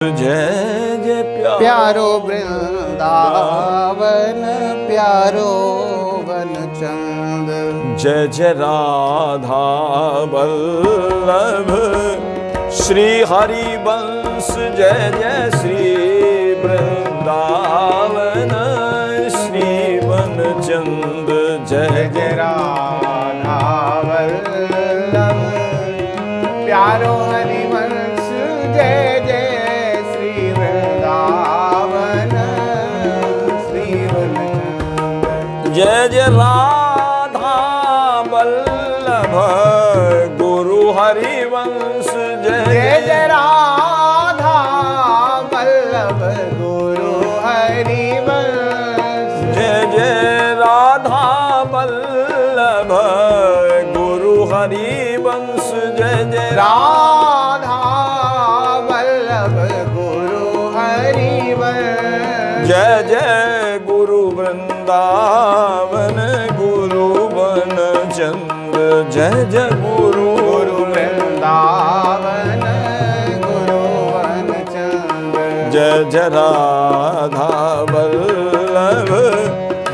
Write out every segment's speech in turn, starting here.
जय जय प्यारो वृंदावन प्यारो वन चंद। जय जय राधा वल्लभ श्री हरि वंश। जय जय श्री वृंदावन श्री वन चंद। जय जय राधा वल्लभ प्यारो हरि वंश। जय जय श्री वृंदावन श्री वन चंद। जय जय राधा वल्लभ गुरु हरि वंश। जय जय राधा वल्लभ गुरु हरि वंश। जय जय राधा वल्लभ गुरु हरि वंश। जय जय राधा वल्लभ गुरु हरि वंश। जय जय गुरु वृंदावन गुरु वन चंद। जय जय गुरु वृंदावन गुरु वन चंद। जय जय राधा वल्लभ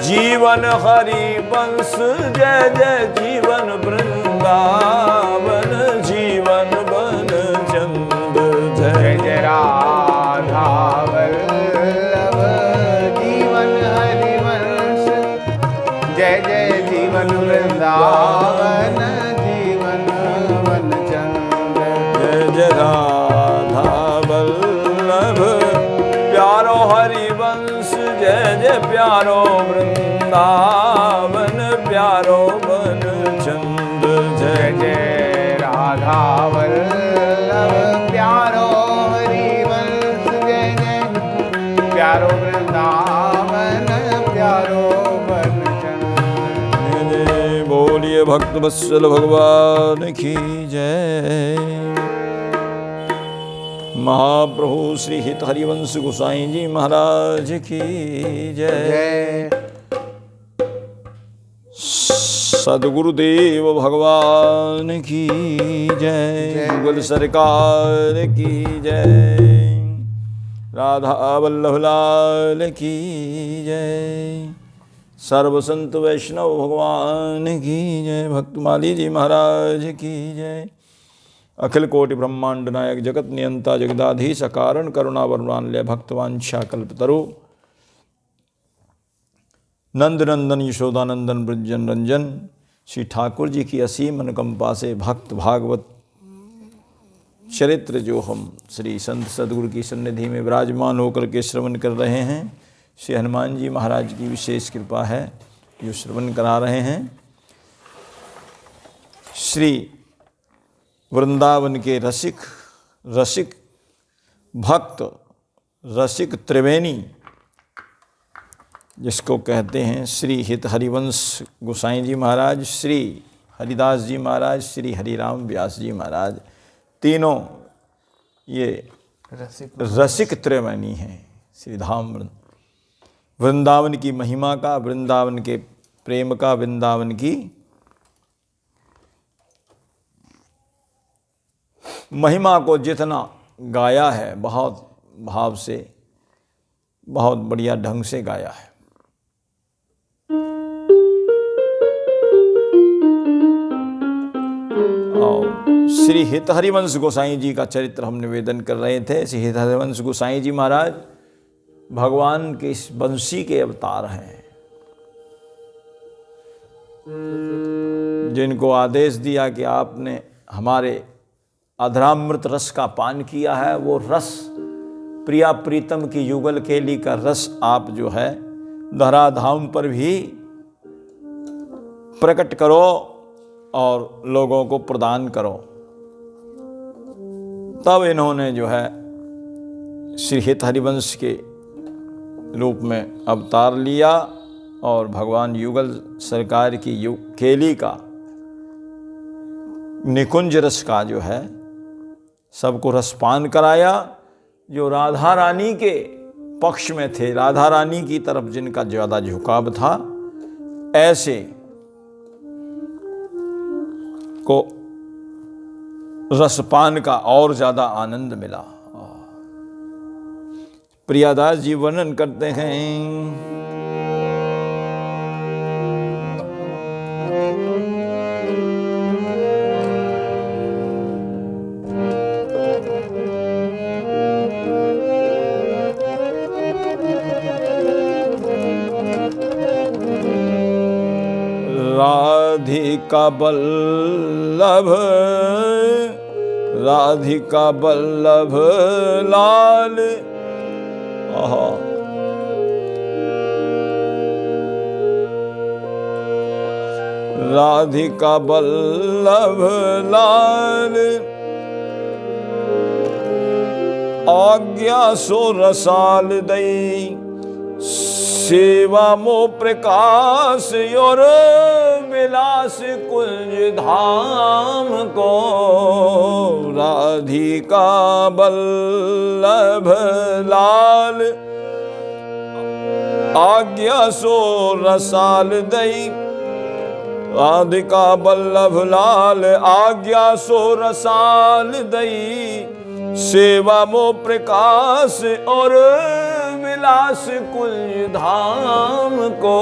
जीवन हरि वंश। जय जय जीवन वृंदावन जीवन वन चंद। जय जय राधा वल्लभ जीवन हरि वंश। जय जय जीवन वृंदावन जीवन वन चंद। जय जय राधा वल्लभ प्यारो हरि वंश। जय जय प्यारो वृंदावन प्यारो वन चंद। जय जय राधा वल्लभ प्यारो हरि वंश। जय जय प्यारो वृंदावन प्यारो वन चंद। जय बोलिए भक्त वत्सल भगवान की जय। महाप्रभु श्री हित हरिवंश गोसाई जी महाराज की जय। जय सदगुरुदेव भगवान की जय। मुगल सरकार की जय। राधा वल्लभ लाल की जय। सर्व संत वैष्णव भगवान की जय। भक्तमाली जी महाराज की जय। अखिल कोटि ब्रह्मांड नायक जगत नियंता जगदाधीश कारण करुणा वरदान्वय भक्तवांछा कल्पतरु नंद नंदन यशोदानंदन ब्रजन रंजन श्री ठाकुर जी की असीम अनुकंपा से भक्त भागवत चरित्र जो हम श्री संत सदगुरु की सन्निधि में विराजमान होकर के श्रवण कर रहे हैं, श्री हनुमान जी महाराज की विशेष कृपा है जो श्रवण करा रहे हैं। श्री वृंदावन के रसिक भक्त रसिक त्रिवेणी जिसको कहते हैं श्री हित हरिवंश गोसाई जी महाराज, श्री हरिदास जी महाराज, श्री हरिराम व्यास जी महाराज, तीनों ये रसिक त्रिवेणी हैं। श्री धाम वृंदावन की महिमा का, वृंदावन के प्रेम का, वृंदावन की महिमा को जितना गाया है बहुत भाव से, बहुत बढ़िया ढंग से गाया है। और श्री हित हरिवंश गोसाई जी का चरित्र हम निवेदन कर रहे थे। श्री हित हरिवंश गोसाई जी महाराज भगवान के इस बंसी के अवतार हैं, जिनको आदेश दिया कि आपने हमारे अधरामृत रस का पान किया है, वो रस प्रिया प्रीतम की युगल केली का रस आप जो है धराधाम पर भी प्रकट करो और लोगों को प्रदान करो। तब इन्होंने जो है श्री हित हरिवंश के रूप में अवतार लिया और भगवान युगल सरकार की केली का निकुंज रस का जो है सबको रसपान कराया। जो राधा रानी के पक्ष में थे, राधा रानी की तरफ जिनका ज़्यादा झुकाव था, ऐसे को रसपान का और ज़्यादा आनंद मिला। प्रियादास जी वर्णन करते हैं। राधिका बल्लभ, राधिका बल्लभ लाल, आहा, राधिका बल्लभ लाल, आज्ञा सो रसाल दई, सेवा मो प्रकाश और विलास कुंज धाम को। राधिका बल्लभ लाल, आज्ञा सो रसाल दई, राधिका बल्लभ लाल, आज्ञा सो रसाल दई, सेवा मो प्रकाश और विलास कुंज धाम को।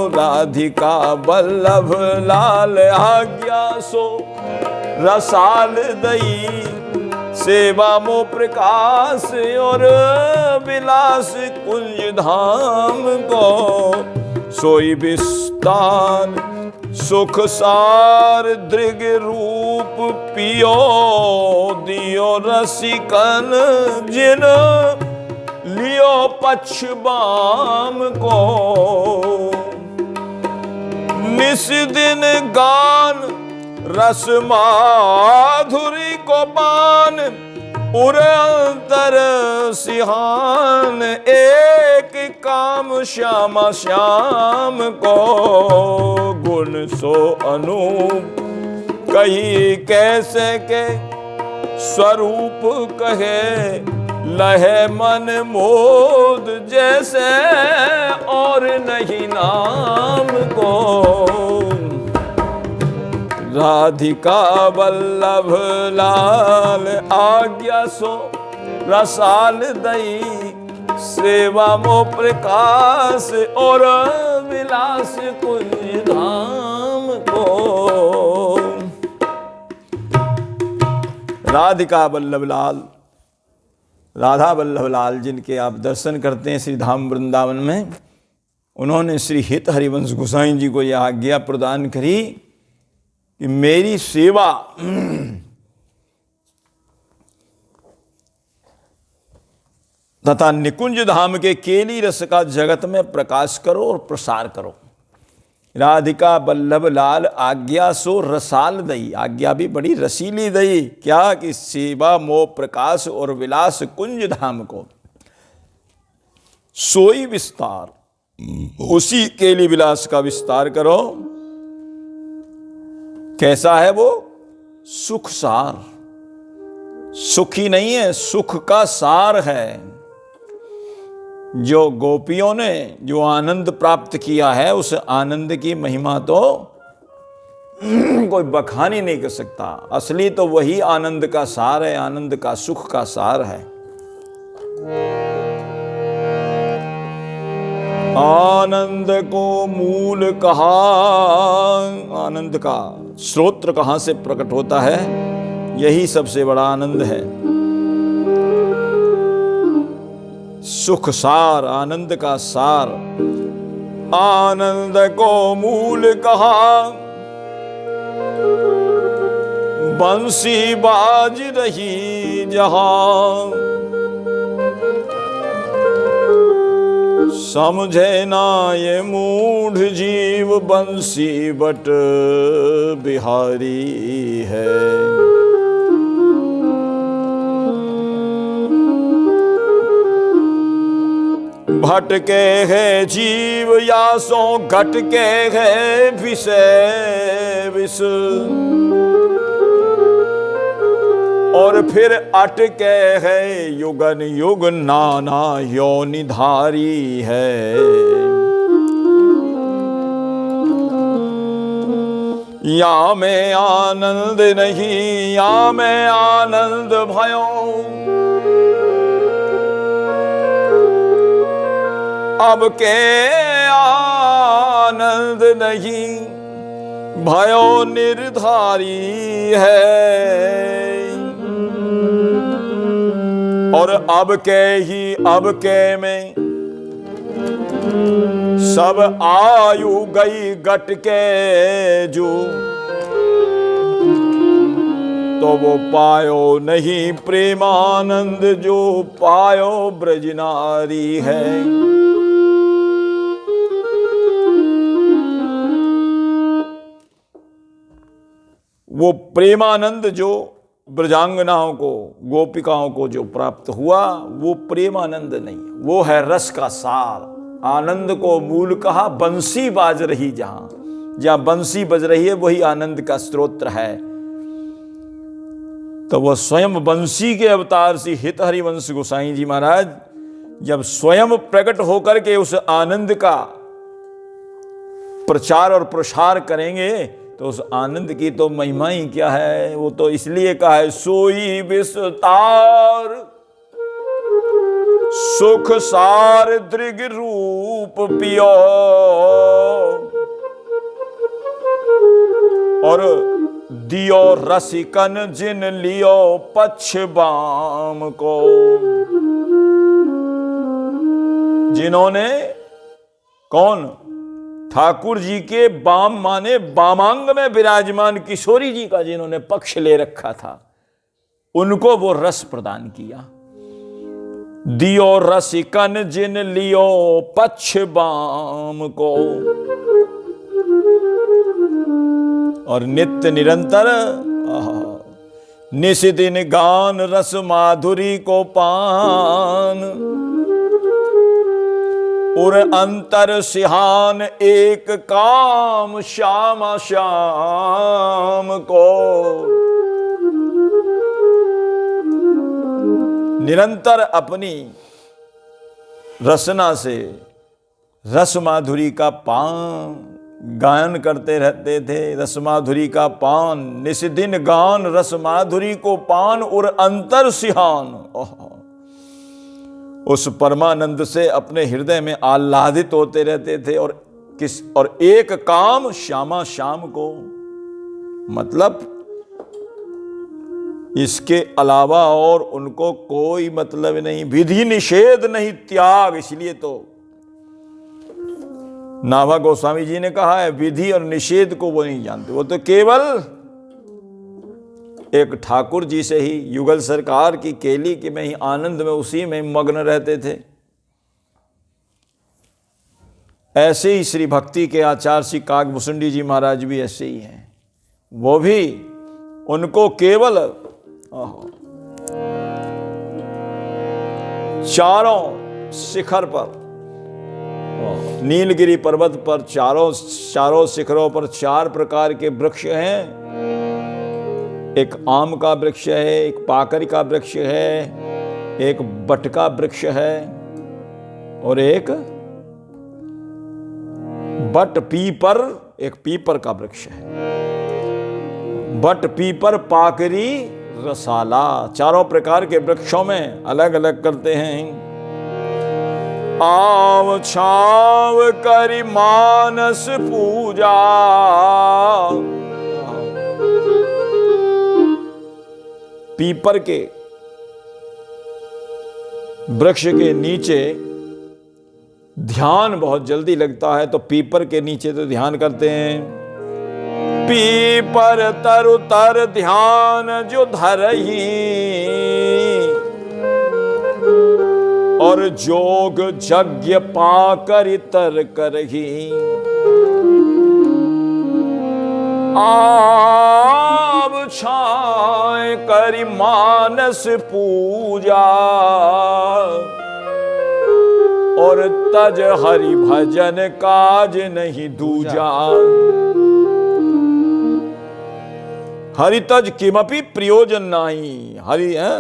राधिका बल्लभ लाल, आज्ञा सो रसाल दई, सेवा मो प्रकाश और विलास कुंज धाम को। सोई विस्तार सुख सार दृग रूप पियो, दियो रसिकन जिन लियो पक्ष बाम को। निस दिन गान रस माधुरी को पान, उर अंतर सिहान एक काम श्यामा श्याम को। गुण सो अनूप कही कैसे के, स्वरूप कहे लहे मन मोद जैसे, और नहीं नाम को। राधिका बल्लभ लाल, आज्ञा सो रसाल दई, सेवा मो प्रकाश और विलास कुंज धाम को। राधिका वल्लभ लाल, राधा वल्लभ लाल जिनके आप दर्शन करते हैं श्री धाम वृंदावन में, उन्होंने श्री हित हरिवंश गोसाई जी को यह आज्ञा प्रदान करी कि मेरी सेवा तथा निकुंज धाम के केली रस का जगत में प्रकाश करो और प्रसार करो। राधिका वल्लभ लाल, आज्ञा सो रसाल दई, आज्ञा भी बड़ी रसीली दई, क्या कि सेवा मोह प्रकाश और विलास कुंज धाम को। सोई विस्तार, उसी केली विलास का विस्तार करो। कैसा है वो? सुख सार, सुखी नहीं है, सुख का सार है। जो गोपियों ने जो आनंद प्राप्त किया है, उस आनंद की महिमा तो कोई बखान ही नहीं कर सकता। असली तो वही आनंद का सार है, आनंद का सुख का सार है। आनंद को मूल कहा, आनंद का स्रोत कहां से प्रकट होता है? यही सबसे बड़ा आनंद है। सुख सार, आनंद का सार। आनंद को मूल कहा, बंसी बाज रही जहां, समझे ना ये मूढ़ जीव बंसी बट बिहारी है। भटके है जीव या सो घटके है विषय विष, और फिर अटके है युगन युग नाना योनिधारी है। या में आनंद नहीं, या में आनंद भयो, अब के आनंद नहीं भयो निर्धारी है। और अब के में सब आयु गई गट के जो, तो वो पायो नहीं प्रेमानंद जो पायो ब्रजनारी है। वो प्रेमानंद जो ब्रजांगनाओं को, गोपिकाओं को जो प्राप्त हुआ, वो प्रेमानंद नहीं, वो है रस का सार। आनंद को मूल कहा बंसी बाज रही, जहां बंसी बज रही है वही आनंद का स्रोत्र है। तो वह स्वयं बंसी के अवतार श्री हित हरिवंश गोसाई जी महाराज जब स्वयं प्रकट होकर के उस आनंद का प्रचार और प्रसार करेंगे, तो उस आनंद की तो महिमा ही क्या है। वो तो इसलिए कहा है सोई विस्तार सुख सार दृग रूप पियो, और दियो रसिकन जिन लियो पक्ष बाम को। जिन्होंने, कौन? ठाकुर जी के बाम माने बामांग में विराजमान किशोरी जी का जिन्होंने पक्ष ले रखा था, उनको वो रस प्रदान किया। दियो रसिकन जिन लियो पक्ष बाम को। और नित्य निरंतर निशिदिन गान रस माधुरी को पान, और अंतर सिहान एक काम श्यामा श्याम को। निरंतर अपनी रसना से रस माधुरी का पान गायन करते रहते थे। रस माधुरी का पान, निशिदिन गान रस माधुरी को पान, और अंतर सिहान, उस परमानंद से अपने हृदय में आह्लादित होते रहते थे। और एक काम श्यामा श्याम को, मतलब इसके अलावा और उनको कोई मतलब नहीं, विधि निषेध नहीं, त्याग। इसलिए तो नाभा गोस्वामी जी ने कहा है विधि और निषेध को वो नहीं जानते, वो तो केवल एक ठाकुर जी से ही, युगल सरकार की केली के में ही आनंद में, उसी में मग्न रहते थे। ऐसे ही श्री भक्ति के आचार्य श्री काकभूषुंडी जी महाराज भी ऐसे ही हैं। वो भी, उनको केवल चारों शिखर पर, नीलगिरी पर्वत पर चारों शिखरों पर 4 प्रकार के वृक्ष हैं। एक आम का वृक्ष है, एक पाकर का वृक्ष है, एक बट का वृक्ष है, और एक बट पीपर, एक पीपर का वृक्ष है। बट पीपर पाकरी रसाला, 4 प्रकार के वृक्षों में अलग अलग करते हैं। आव छाव करी मानस पूजा, पीपर के वृक्ष के नीचे ध्यान बहुत जल्दी लगता है, तो पीपर के नीचे तो ध्यान करते हैं। पीपर तरु तर ध्यान जो धरही, और जोग यज्ञ पाकर तर करही। आब छाए करी मानस पूजा, और तज हरि भजन काज नहीं दूजा। हरि तज किमपि प्रयोजन नहीं। हरि है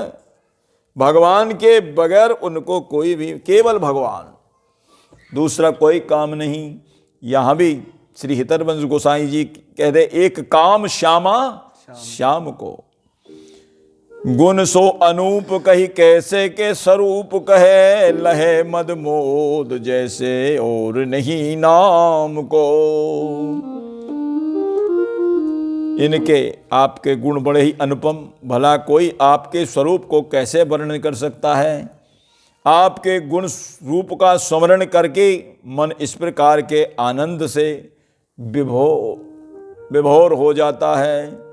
भगवान के बगैर उनको कोई भी, केवल भगवान, दूसरा कोई काम नहीं। यहां भी श्री हितरवंश गोसाई जी कहते एक काम श्यामा श्याम को। गुण सो अनूप कही कैसे के स्वरूप कहे, लहे मद मोद जैसे और नहीं नाम को। इनके आपके गुण बड़े ही अनुपम, भला कोई आपके स्वरूप को कैसे वर्णन कर सकता है। आपके गुण रूप का स्मरण करके मन इस प्रकार के आनंद से विभोर हो जाता है,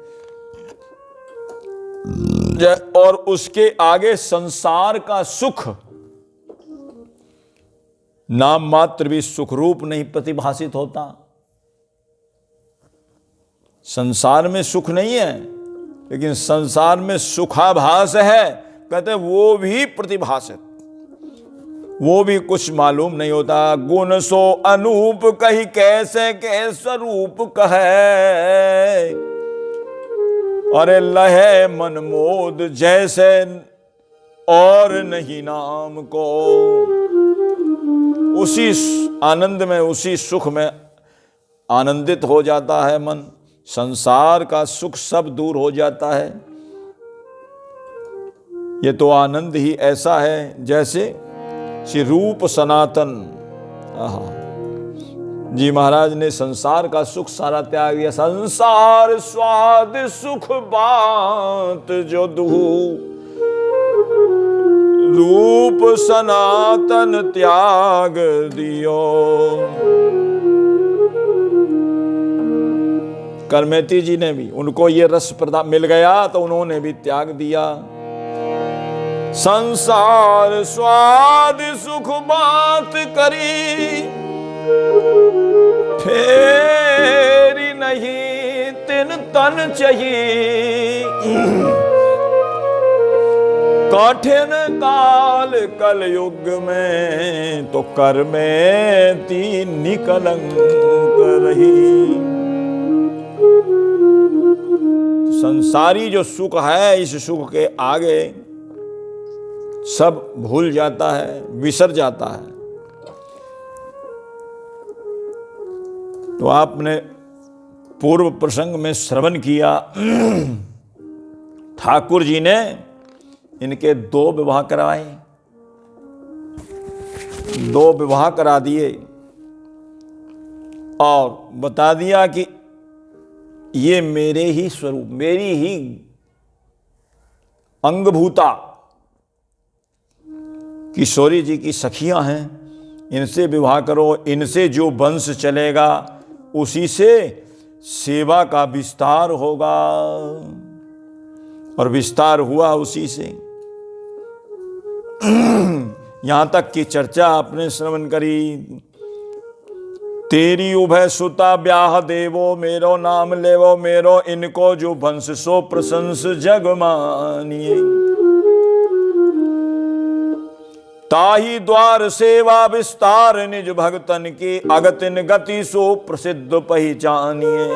और उसके आगे संसार का सुख नाम मात्र भी सुख रूप नहीं प्रतिभासित होता। संसार में सुख नहीं है, लेकिन संसार में सुखाभास है, कहते वो भी प्रतिभासित, वो भी कुछ मालूम नहीं होता। गुण सो अनूप कही कैसे के स्वरूप कहे, अरे लहे मन मोद जैसे और नहीं नाम को। उसी आनंद में, उसी सुख में आनंदित हो जाता है मन। संसार का सुख सब दूर हो जाता है। ये तो आनंद ही ऐसा है जैसे श्री रूप सनातन। जी महाराज ने संसार का सुख सारा त्याग दिया। संसार स्वाद सुख बात जो दुहु, रूप सनातन त्याग दियो। करमेती जी ने भी, उनको ये रस प्रदान मिल गया तो उन्होंने भी त्याग दिया। संसार स्वाद सुख बात करी, फेरी नहीं तिन तन चाहिए। कठिन काल कलयुग में तो कर में तीन निकलंक रही। संसारी जो सुख है, इस सुख के आगे सब भूल जाता है, विसर जाता है। तो आपने पूर्व प्रसंग में श्रवण किया, ठाकुर जी ने इनके 2 विवाह करवाए, 2 विवाह करा दिए और बता दिया कि ये मेरे ही स्वरूप, मेरी ही अंगभूता किशोरी जी की सखियां हैं, इनसे विवाह करो। इनसे जो वंश चलेगा उसी से सेवा का विस्तार होगा, और विस्तार हुआ उसी से। यहां तक की चर्चा आपने श्रवण करी। तेरी उभय सुता ब्याह देवो, मेरो नाम लेवो मेरो, इनको जो वंश सो प्रशंस जग मानिए। ताही द्वार सेवा विस्तार निज भगतन की, अगतिन गति सो प्रसिद्ध पहचानिए।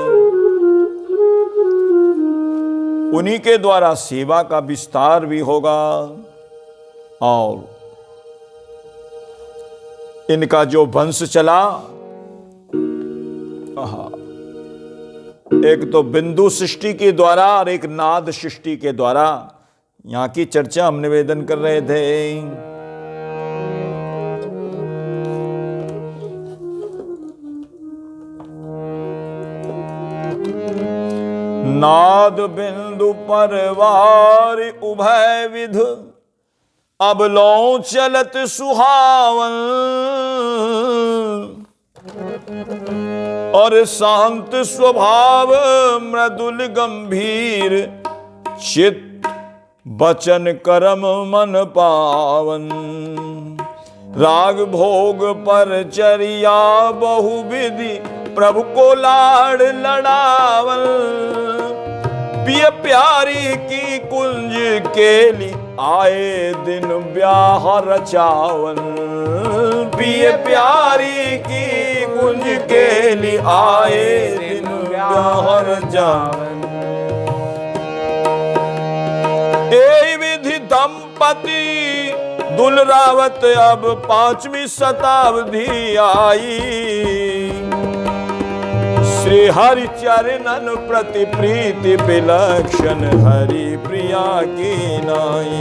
उन्हीं के द्वारा सेवा का विस्तार भी होगा, और इनका जो वंश चला, एक तो बिंदु सृष्टि के द्वारा और एक नाद सृष्टि के द्वारा, यहां की चर्चा हम निवेदन कर रहे थे। नाद बिंदु परवार उभय विध, अब लो चलत सुहावन। और शांत स्वभाव मृदुल गंभीर, चित बचन करम मन पावन। राग भोग पर चरिया बहुविधि, प्रभु को लाड़ लड़ावन। पिय प्यारी की कुंज केली, आए दिन ब्याह रचावन। पिय प्यारी की कुंज केली, आए दिन ब्याह रचावन। ए विधि दंपति दुलरावत, अब 5वीं शताब्दी आई। श्री हरि चरणन प्रति प्रीति विलक्षण हरि प्रिया की नाई।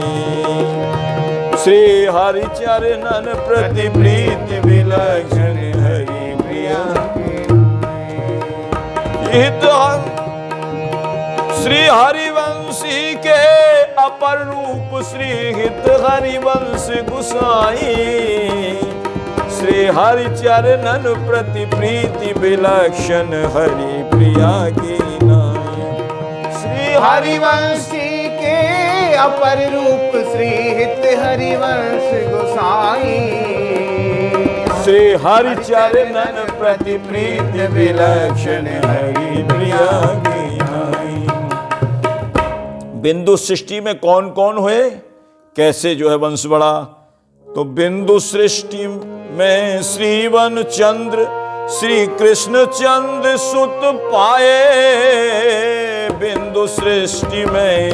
श्री हरि चरणन प्रति प्रीति विलक्षण हरि प्रिया की नाई। श्री हरिवंशी के अपर रूप श्री हित हरिवंश गुसाई। श्री हरि चरणन प्रति प्रीति विलक्षण हरि प्रिया की नाई। श्री हरिवंशी के अपर रूप श्री हित हरिवंश गोसाई। श्री हरि चरणन प्रति प्रीति विलक्षण हरि प्रिया की नाई। बिंदु सृष्टि में कौन कौन हुए, कैसे जो है वंश बढ़ा? तो बिंदु सृष्टि में श्रीवन चंद्र श्री कृष्ण चंद्र सुत पाए। बिंदु सृष्टि में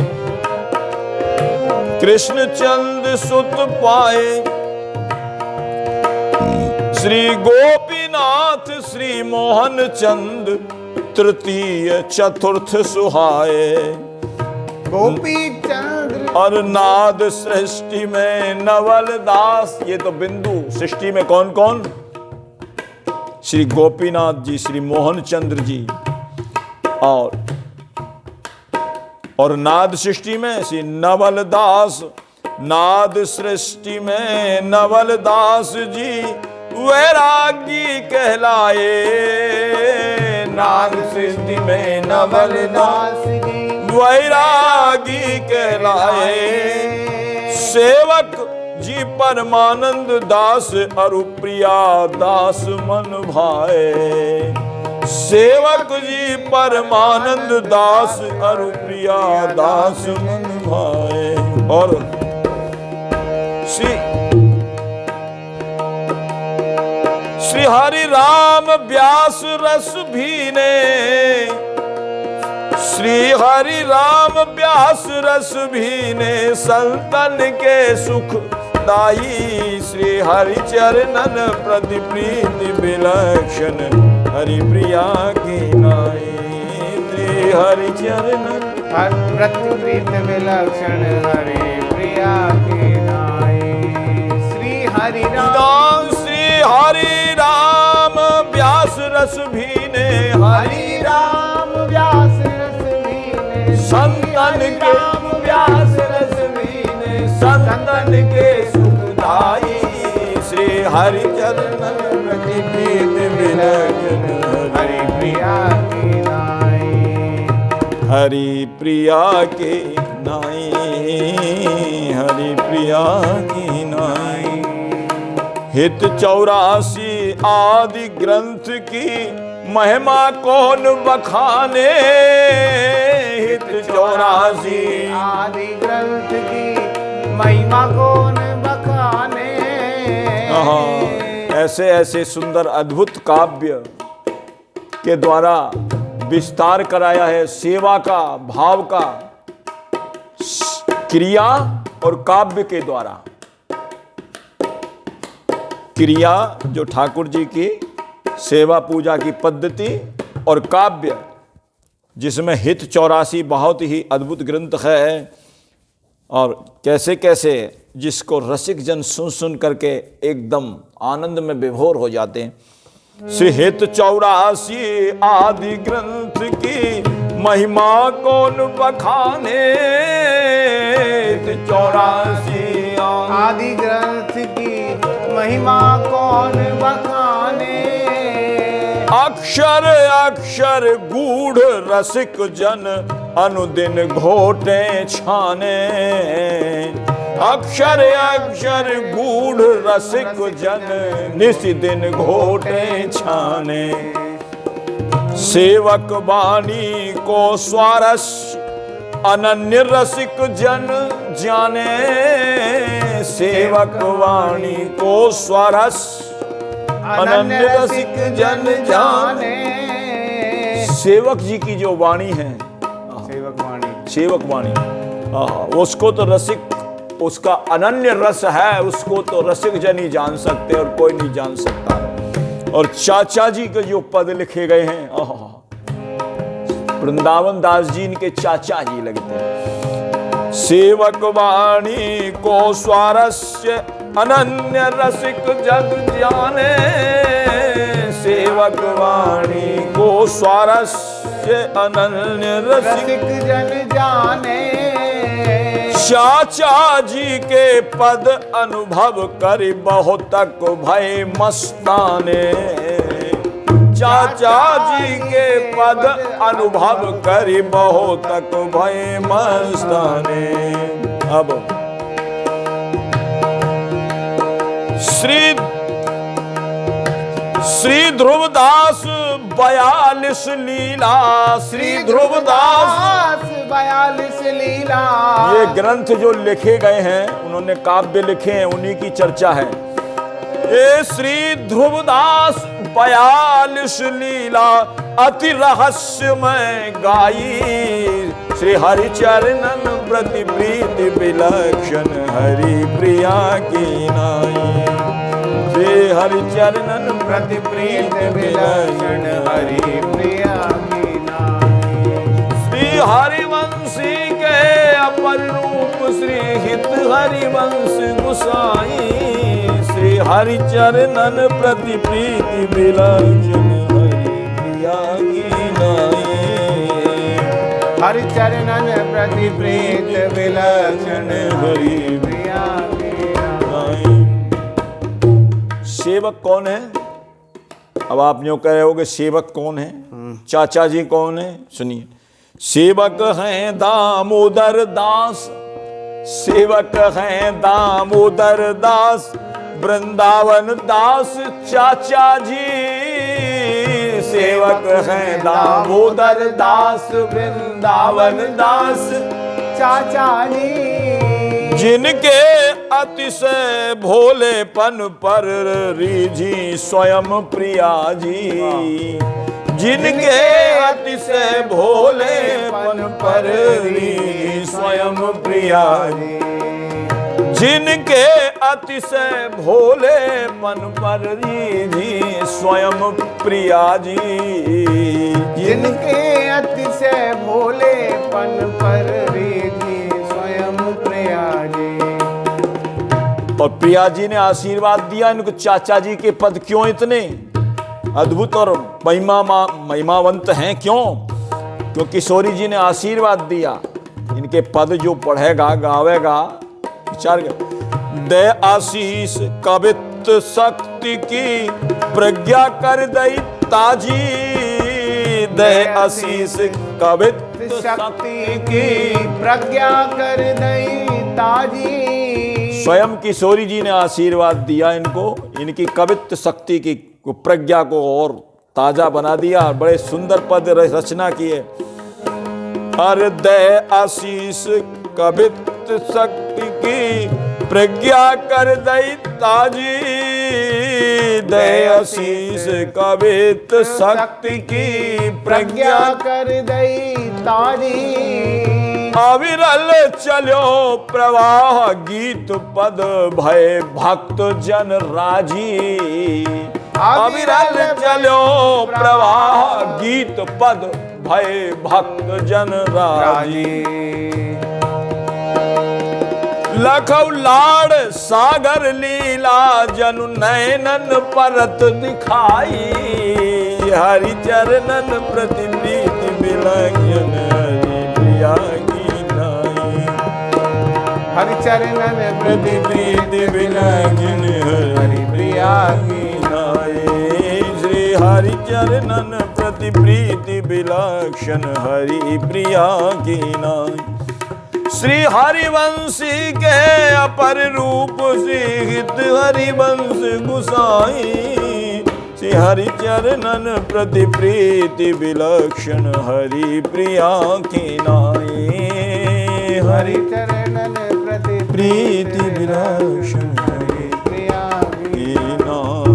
कृष्ण चंद्र सुत पाए। श्री गोपीनाथ श्री मोहन चंद्र तृतीय चतुर्थ सुहाए। गोपी चंद्र और नाद सृष्टि में नवल दास। ये तो बिंदु सृष्टि में कौन कौन? श्री गोपीनाथ जी, श्री मोहन चंद्र जी, और नाद सृष्टि में श्री नवल दास। नाद सृष्टि में नवल दास जी वैरागी कहलाए। नाद सृष्टि में नवल दास जी वैरागी कहलाए। सेवक जी परमानंद दास अरुप्रिया दास मन भाए। सेवक जी परमानंद दास अरुप्रिया दास मन भाए। और श्री हरि राम व्यास रस भीने। श्री हरि राम व्यास रस भीने संतन के सुख दाई। श्री हरि चरणन प्रति प्रीति विलक्षण हरि प्रिया की नाई। श्री हरि चरणन प्रति प्रीति विलक्षण हरि प्रिया की नाई। श्री हरि राम श्री हरि राम व्यास रस भीने। हरि राम व्यास संतन के व्यास रस भीने संतन के सुखदाई। श्री हरि चरणन प्रति प्रीति विलक्षण हरि प्रिया की नाई। हरि प्रिया के नाई। हरि प्रिया की नाई। हित 84 आदि ग्रंथ की महिमा कौन बखाने। हित 84 आदि ग्रंथ की महिमा कौन बखाने। ऐसे ऐसे सुंदर अद्भुत काव्य के द्वारा विस्तार कराया है सेवा का, भाव का, क्रिया और काव्य के द्वारा। क्रिया जो ठाकुर जी की सेवा पूजा की पद्धति, और काव्य जिसमें हित 84 बहुत ही अद्भुत ग्रंथ है। और कैसे कैसे जिसको रसिक जन सुन सुन करके एकदम आनंद में विभोर हो जाते हैं। श्री हित 84 आदि ग्रंथ की महिमा कौन बखाने। हित 84 आदि ग्रंथ की महिमा कौन बखाने। अक्षर अक्षर गूढ़ रसिक जन अनुदिन घोटे छाने। अक्षर अक्षर गूढ़ रसिक जन निशिदिन घोटे छाने। सेवक वाणी को स्वारस अनन्य रसिक जन जाने। सेवक वाणी को स्वारस अनन्य रसिक जन जाने। सेवक जी की जो वाणी है, सेवक वाणी, उसको तो रसिक, उसका अनन्य रस है, उसको तो रसिक जन ही जान सकते और कोई नहीं जान सकता। और चाचा जी के जो पद लिखे गए हैं, वृंदावन दास जी इनके चाचा जी लगते हैं। सेवक वाणी को स्वारस्य अनन्य रसिक जग जाने, सेवक वाणी को स्वारस्य अनन्य रसिक जन जाने। चाचा जी के पद अनुभव कर बहुतक भय मस्ताने, चाचा जी के पद अनुभव कर बहुतक भय मस्ताने। अब श्री ध्रुवदास 42 लीला, श्री ध्रुवदास 42 लीला। ये ग्रंथ जो लिखे गए हैं, उन्होंने काव्य लिखे हैं, उन्हीं की चर्चा है। ये श्री ध्रुवदास 42 लीला अति रहस्यमय गाई, श्री हरिचरणन प्रति प्रीति विलक्षण हरि प्रिया की नाई, श्री हरिचरणन प्रति प्रीति विलक्षण हरि प्रिया की नाई। श्री हरिवंशी के अपर रूप श्री हित हरिवंश गुसाई, श्री हरिचरणन प्रति प्रीति विलक्षण हरि प्रिया की नाई, हरिचरणन प्रति प्रीति विलक्षण हरि प्रिया की नाई। सेवक कौन है? अब आप यूं कह रहे होगे सेवक कौन है, चाचा जी कौन है? सुनिए, सेवक हैं दामोदर दास, सेवक हैं दामोदर दास, वृंदावन दास चाचा जी, सेवक हैं दामोदर दास, वृंदावन दास चाचा जी। जिनके अतिशय भोलेपन पर रीझी स्वयं प्रिया जी, जिनके अतिशय भोलेपन पर रीझी स्वयं प्रिया जी, जिनके अतिशय भोलेपन पर रीझी स्वयं प्रिया जी, जिनके अतिशय भोलेपन पर रीझी स्वयं प्रिया जी। और प्रिया जी ने आशीर्वाद दिया इनको। चाचा जी के पद क्यों इतने अद्भुत और महिमावंत हैं? क्यों? क्योंकि किशोरी जी ने आशीर्वाद दिया। इनके पद जो पढ़ेगा गावेगा, विचार दे आशीष कवित शक्ति की प्रज्ञा कर दई ताजी, दे आशीष कवित शक्ति की प्रज्ञा कर दई ताजी। स्वयं किशोरी जी ने आशीर्वाद दिया इनको, इनकी कवित्व शक्ति की प्रज्ञा को और ताजा बना दिया। बड़े सुंदर पद रचना किए। हर दे आशीष कवित्व शक्ति की प्रज्ञा कर दई ताजी, दे आशीष कवित्व शक्ति की प्रज्ञा कर दई ताजी। अविरल चलो प्रवाह गीत पद भय भक्त जन राजी, अविरल चलो प्रवाह गीत पद भय भक्त जन राजी। लखौ लाड़ सागर लीला जनु नैनन परत दिखाई, हरि चरणन प्रति प्रीति विलक्षण हरि प्रिया की नाई, हरि चरणन प्रति प्रीति विलक्षण हरि प्रिया की नाई, श्री हरि चरणन प्रति प्रीति विलक्षण हरि प्रिया की नाई। श्री हरिवंशी के अपर रूप श्री हित हरिवंश गुसाई, श्री हरि चरणन प्रति प्रीति विलक्षण हरि प्रिया की नाई, हरि चरणन प्रति प्रीति विलक्षण हरि प्रिया की नाई।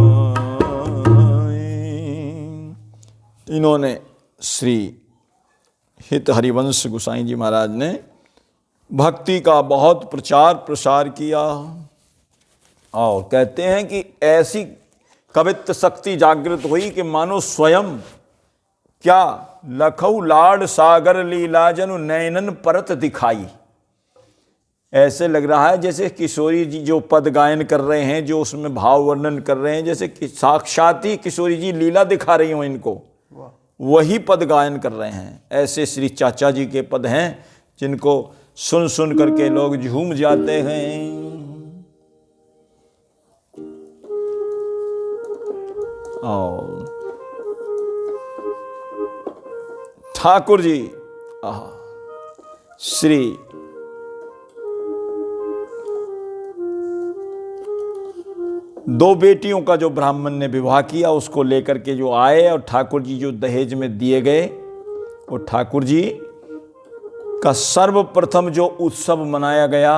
इन्होंने श्री हित हरिवंश गोसाई जी महाराज ने भक्ति का बहुत प्रचार प्रसार किया और कहते हैं कि ऐसी कवित्व शक्ति जागृत हुई कि मानो स्वयं क्या लखऊ लाड सागर लीला जनु नैनन परत दिखाई। ऐसे लग रहा है जैसे किशोरी जी जो पद गायन कर रहे हैं, जो उसमें भाव वर्णन कर रहे हैं, जैसे कि साक्षात ही किशोरी जी लीला दिखा रही हो इनको, वही पद गायन कर रहे हैं। ऐसे श्री चाचा जी के पद हैं जिनको सुन सुन करके लोग झूम जाते हैं। और ठाकुर जी श्री दो बेटियों का जो ब्राह्मण ने विवाह किया उसको लेकर के जो आए और ठाकुर जी जो दहेज में दिए गए, वो ठाकुर जी का सर्वप्रथम जो उत्सव मनाया गया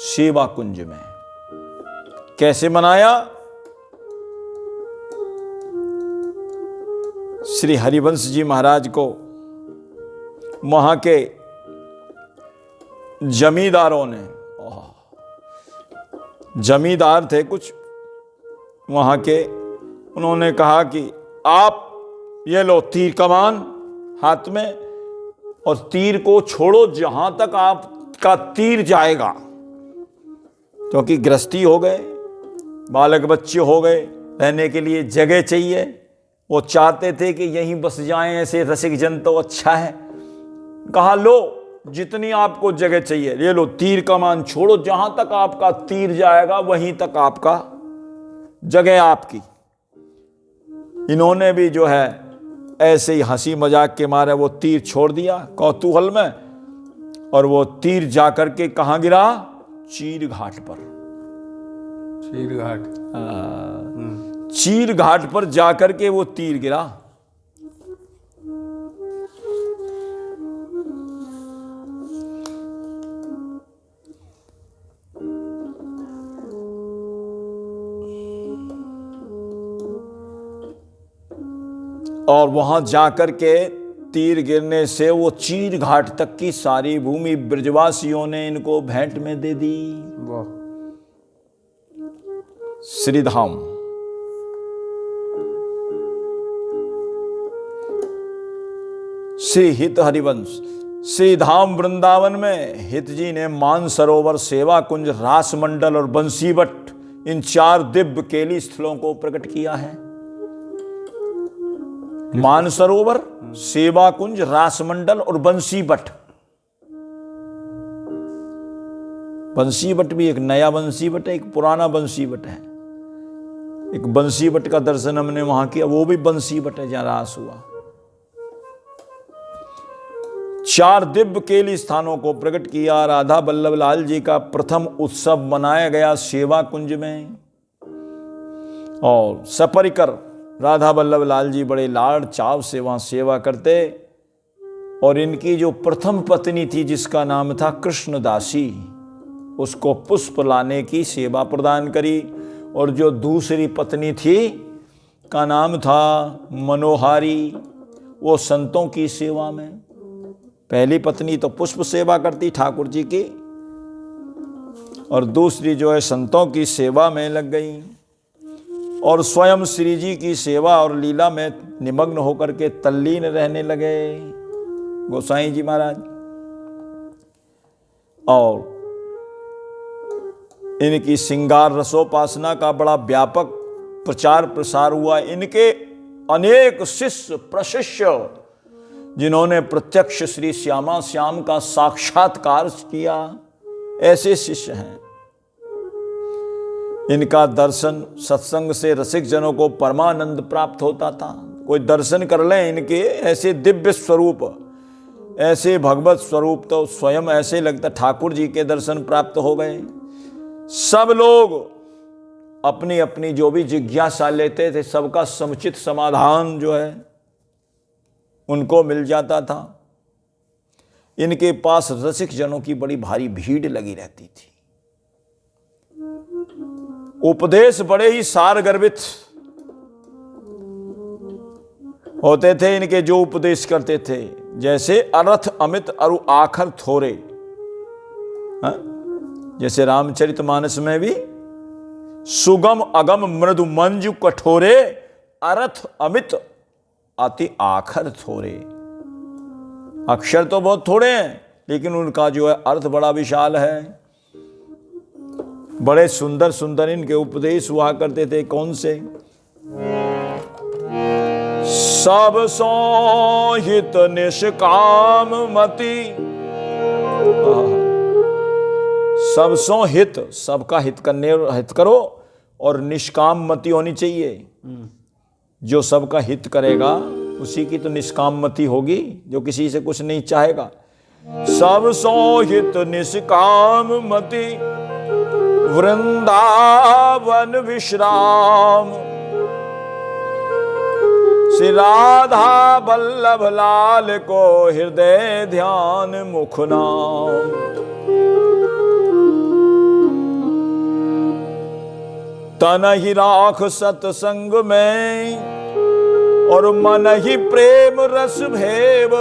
सेवा कुंज में। कैसे मनाया? श्री हरिवंश जी महाराज को वहां के जमींदारों ने, जमींदार थे कुछ वहां के, उन्होंने कहा कि आप ये लो तीर कमान हाथ में और तीर को छोड़ो जहां तक आपका तीर जाएगा, क्योंकि गृहस्थी हो गए, बालक बच्चे हो गए, रहने के लिए जगह चाहिए। वो चाहते थे कि यहीं बस जाएं, ऐसे रसिक जन तो अच्छा है। कहा लो जितनी आपको जगह चाहिए ले लो, तीर कमान छोड़ो, जहां तक आपका तीर जाएगा वहीं तक आपका जगह आपकी। इन्होंने भी जो है ऐसे ही हंसी मजाक के मारे वो तीर छोड़ दिया कौतूहल में, और वो तीर जाकर के कहां गिरा? चीर घाट पर। चीर घाट, चीर घाट पर जाकर के वो तीर गिरा। और वहां जाकर के तीर गिरने से वो चीर घाट तक की सारी भूमि ब्रजवासियों ने इनको भेंट में दे दी। श्रीधाम श्री हित हरिवंश श्रीधाम वृंदावन में हित जी ने मानसरोवर, सेवा कुंज, रास मंडल और बंसीवट, इन 4 दिव्य केली स्थलों को प्रकट किया है। मानसरोवर, सेवा कुंज, रासमंडल और बंसीवट। बंसीवट भी एक नया बंसीवट है, एक पुराना बंसीवट है। एक बंसीवट का दर्शन हमने वहां किया, वो भी बंसीवट है जहां रास हुआ। 4 दिव्य केली स्थानों को प्रकट किया। राधा वल्लभ लाल जी का प्रथम उत्सव मनाया गया सेवा कुंज में, और सपरिकर राधा वल्लभ लाल जी बड़े लाड़ चाव से वहां सेवा करते। और इनकी जो प्रथम पत्नी थी जिसका नाम था कृष्णदासी, उसको पुष्प लाने की सेवा प्रदान करी। और जो दूसरी पत्नी थी का नाम था मनोहारी, वो संतों की सेवा में। पहली पत्नी तो पुष्प सेवा करती ठाकुर जी की, और दूसरी जो है संतों की सेवा में लग गई, और स्वयं श्री जी की सेवा और लीला में निमग्न होकर के तल्लीन रहने लगे गोसाई जी महाराज। और इनकी श्रृंगार रसोपासना का बड़ा व्यापक प्रचार प्रसार हुआ। इनके अनेक शिष्य प्रशिष्य जिन्होंने प्रत्यक्ष श्री श्यामा श्याम का साक्षात्कार किया, ऐसे शिष्य हैं। इनका दर्शन सत्संग से रसिक जनों को परमानंद प्राप्त होता था। कोई दर्शन कर ले इनके ऐसे दिव्य स्वरूप, ऐसे भगवत स्वरूप, तो स्वयं ऐसे लगता ठाकुर जी के दर्शन प्राप्त हो गए। सब लोग अपनी अपनी जो भी जिज्ञासा लेते थे, सबका समुचित समाधान जो है उनको मिल जाता था। इनके पास रसिक जनों की बड़ी भारी भीड़ लगी रहती थी। उपदेश बड़े ही सारगर्भित होते थे इनके, जो उपदेश करते थे, जैसे अरथ अमित अरु आखर थोरे। जैसे रामचरितमानस में भी सुगम अगम मृदु मंजु कठोरे, अरथ अमित अति आखर थोरे। अक्षर तो बहुत थोड़े हैं, लेकिन उनका जो है अर्थ बड़ा विशाल है। बड़े सुंदर सुंदर इनके उपदेश हुआ करते थे। कौन से? सब सोहित निष्काम मति, सब सो हित, सबका हित करो, और निष्काम मति होनी चाहिए। जो सबका हित करेगा उसी की तो निष्काम मति होगी, जो किसी से कुछ नहीं चाहेगा। सब सोहित निष्काम मति, वृंदावन विश्राम, श्री राधा बल्लभ लाल को हृदय ध्यान मुख नाम। तन ही राख सत्संग में, और मन ही प्रेम रस भेव,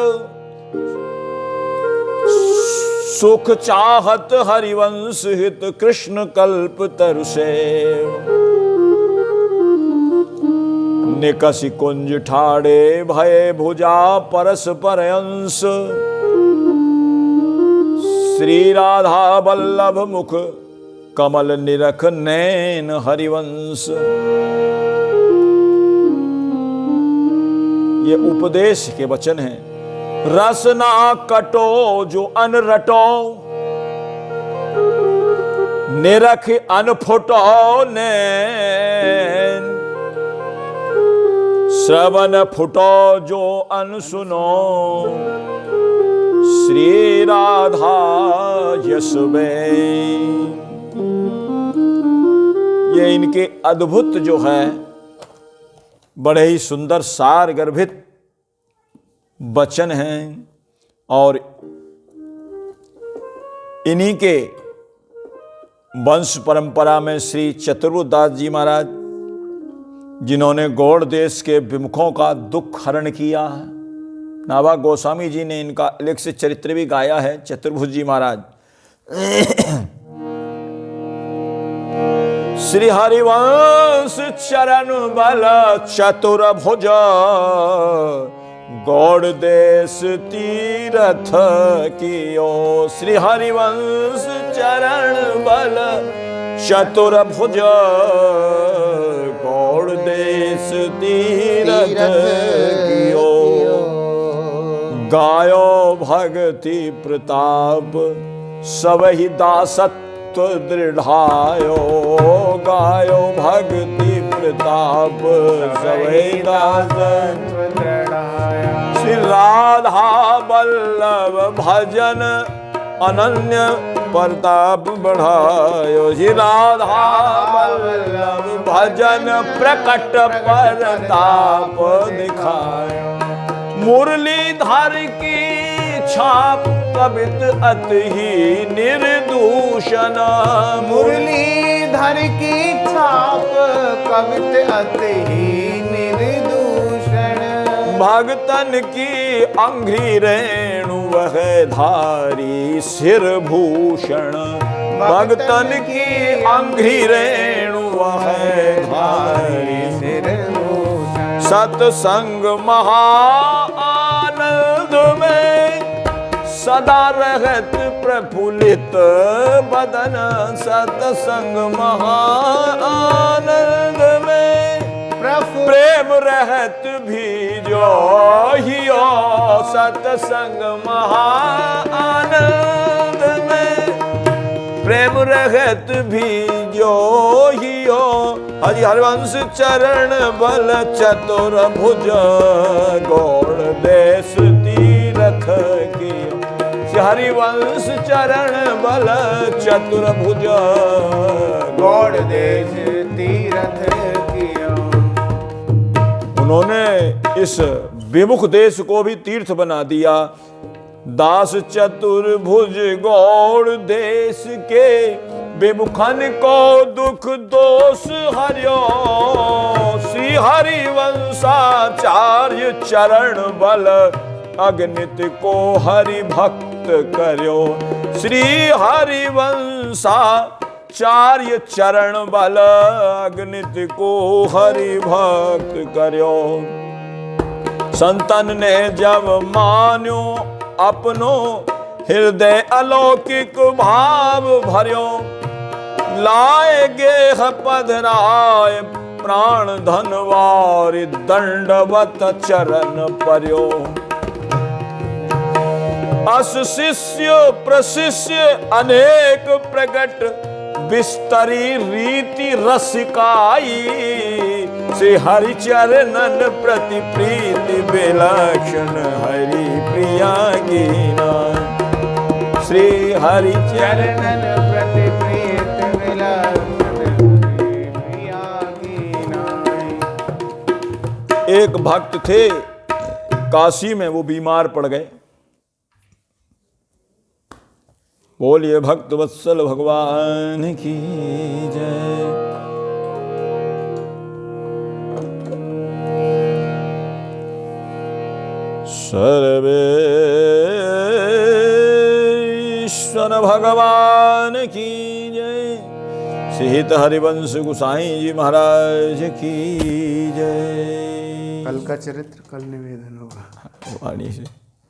सुख चाहत हरिवंश हित कृष्ण कल्प तरुसे। निकसि कुंज ठाड़े भय भुजा परस पर अंश, श्री राधा बल्लभ मुख कमल निरख नैन हरिवंश। ये उपदेश के वचन हैं। रसना कटो जो अनरटो, निरख अनफुटो नैन, श्रवण फुटो जो अनसुनो, श्री राधा यशबे। ये इनके अद्भुत जो है बड़े ही सुंदर सार गर्भित वचन हैं, और इन्हीं के वंश परंपरा में श्री चतुर्दास जी महाराज, जिन्होंने गौड़ देश के विमुखों का दुख हरण किया है, नाभा गोस्वामी जी ने इनका अलग से चरित्र भी गाया है, चतुर्भुज जी महाराज। श्री हरिवंश चरण बल चतुर्भुज, गौड़ देश तीरथ कियो। श्री हरिवंश चरण बल चतुर्भुज, गौड़ देश तीरथ कियो। गायो भक्ति प्रताप सबहि दासत्व दृढ़ायो, गायो भक्ति प्रताप सबहि दासत्व दृढ़ायो। श्री राधा बल्लभ भजन अनन्य प्रताप बढ़ायो, श्री राधा बल्लभ भजन प्रकट प्रताप दिखायो। मुरलीधर की छाप कवित अति ही निर्दूषण, मुरलीधर की छाप कवित अति ही निर्दूषण। भगतन की अंघ्रि रेणु वह धारी सिर भूषण, भगतन की अंघ्रि रेणु वह धारी सिर भूषण। सत्संग महा आनंद में सदा रहत प्रफुल्लित बदन, सत्संग महा आनंद में प्रेम रहत भी जो हियो। सत्संग महा आनंद में प्रेम रहत भी जो हियो। हरि हरिवंश चरण बल चतुर्भुज, गौड़ देश तीरथ कियो। हरिवंश चरण बल चतुर्भुज, गौड़ देश तीरथ कियो। उन्होंने इस विमुख देश को भी तीर्थ बना दिया। दास चतुर्भुज गौड़ देश के विमुखन को दुख दोष हरियो। श्री हरिवंशाचार्य चरण बल अगणित को हरि भक्त करो। श्री हरिवंशाचार्य चरण बल अगणित को हरि भक्त करो। संतन ने जब मान्यो अपनो हृदय अलौकिक भाव भर्यो लाए गेह पधराय प्राण धनवार दंडवत चरण पर्यो अस शिष्य प्रशिष्य अनेक प्रगट बिस्तरी रीति रसिकाई श्री हरि चरणन प्रति प्रीति विलक्षण हरि प्रिया गीना श्री हरि चरणन प्रति प्रीत विलक्षण प्रिया गीना। एक भक्त थे काशी में, वो बीमार पड़ गए। बोलिए भक्त वत्सल भगवान की जय। सर्वेश्वर भगवान की जय। श्रीहित हरिवंश गोसाई जी महाराज की जय। कल का चरित्र कल निवेदन होगा वाणी से।